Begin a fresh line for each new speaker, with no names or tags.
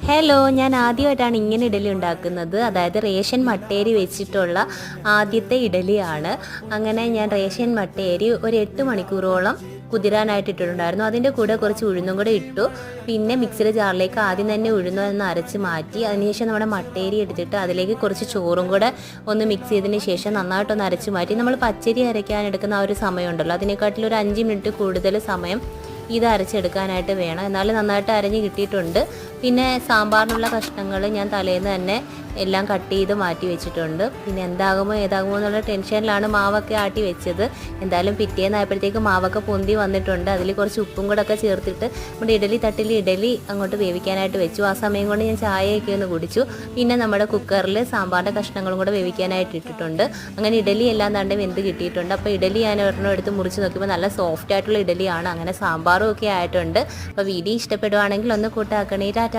Hello, ഞാൻ ആദ്യമായിട്ടാണ് ഇങ്ങനെ ഇഡലി ഉണ്ടാക്കുന്നത്. അതായത് റേഷൻ മട്ടേരി വെച്ചിട്ടുള്ള ആദ്യത്തെ ഇഡലിയാണ്. അങ്ങനെ ഞാൻ റേഷൻ മട്ടേരി ഒരു 8 മണിക്കൂറോളം കുതിരാനായിട്ട് ഇട്ടിട്ടുണ്ടായിരുന്നു. അതിൻ്റെ കൂടെ കുറച്ച് ഉഴുന്നും കൂടെ ഇട്ടു. പിന്നെ മിക്സിയുടെ ജാറിലേക്ക് ആദ്യം തന്നെ ഉഴുന്നൊന്ന് അരച്ച് മാറ്റി, അതിനുശേഷം നമ്മുടെ മട്ടേരി എടുത്തിട്ട് അതിലേക്ക് കുറച്ച് ചോറും കൂടെ ഒന്ന് മിക്സ് ചെയ്തതിന് ശേഷം നന്നായിട്ടൊന്ന് അരച്ച് മാറ്റി. നമ്മൾ പച്ചരി അരയ്ക്കാൻ എടുക്കുന്ന ആ ഒരു സമയമുണ്ടല്ലോ, അതിനെക്കാട്ടിൽ ഒരു 5 മിനിറ്റ് കൂടുതൽ സമയം ഇത് അരച്ചെടുക്കാനായിട്ട് വേണം. എന്നാലും നന്നായിട്ട് അരഞ്ഞ് കിട്ടിയിട്ടുണ്ട്. പിന്നെ സാമ്പാറിനുള്ള കഷ്ണങ്ങൾ ഞാൻ തലേന്ന് തന്നെ എല്ലാം കട്ട് ചെയ്ത് മാറ്റി വെച്ചിട്ടുണ്ട്. പിന്നെ എന്താകുമോ ഏതാകുമോ എന്നുള്ള ടെൻഷനിലാണ് മാവൊക്കെ ആട്ടി വെച്ചത്. എന്തായാലും പിറ്റേന്നായപ്പോഴത്തേക്ക് മാവൊക്കെ പൊന്തി വന്നിട്ടുണ്ട്. അതിൽ കുറച്ച് ഉപ്പും കൂടെ ഒക്കെ ചേർത്തിട്ട് നമ്മുടെ ഇഡലി തട്ടിൽ ഇഡലി അങ്ങോട്ട് വേവിക്കാനായിട്ട് വെച്ചു. ആ സമയം കൊണ്ട് ഞാൻ ചായയൊക്കെ ഒന്ന് കുടിച്ചു. പിന്നെ നമ്മുടെ കുക്കറിൽ സാമ്പാറിൻ്റെ കഷ്ണങ്ങളും കൂടെ വേവിക്കാനായിട്ട് ഇട്ടിട്ടുണ്ട്. അങ്ങനെ ഇഡലി എല്ലാം തണ്ട് വെന്ത് കിട്ടിയിട്ടുണ്ട്. അപ്പോൾ ഇഡലി ഞാൻ ഒരെണ്ണം എടുത്ത് മുറിച്ച് നോക്കിയപ്പോൾ നല്ല സോഫ്റ്റ് ആയിട്ടുള്ള ഇഡലിയാണ്. അങ്ങനെ സാമ്പാറും ഒക്കെ ആയിട്ടുണ്ട്. അപ്പോൾ വീഡിയോ ഇഷ്ടപ്പെടുവാണെങ്കിൽ ഒന്ന് കൂട്ടാക്കണേ. ടാറ്റ.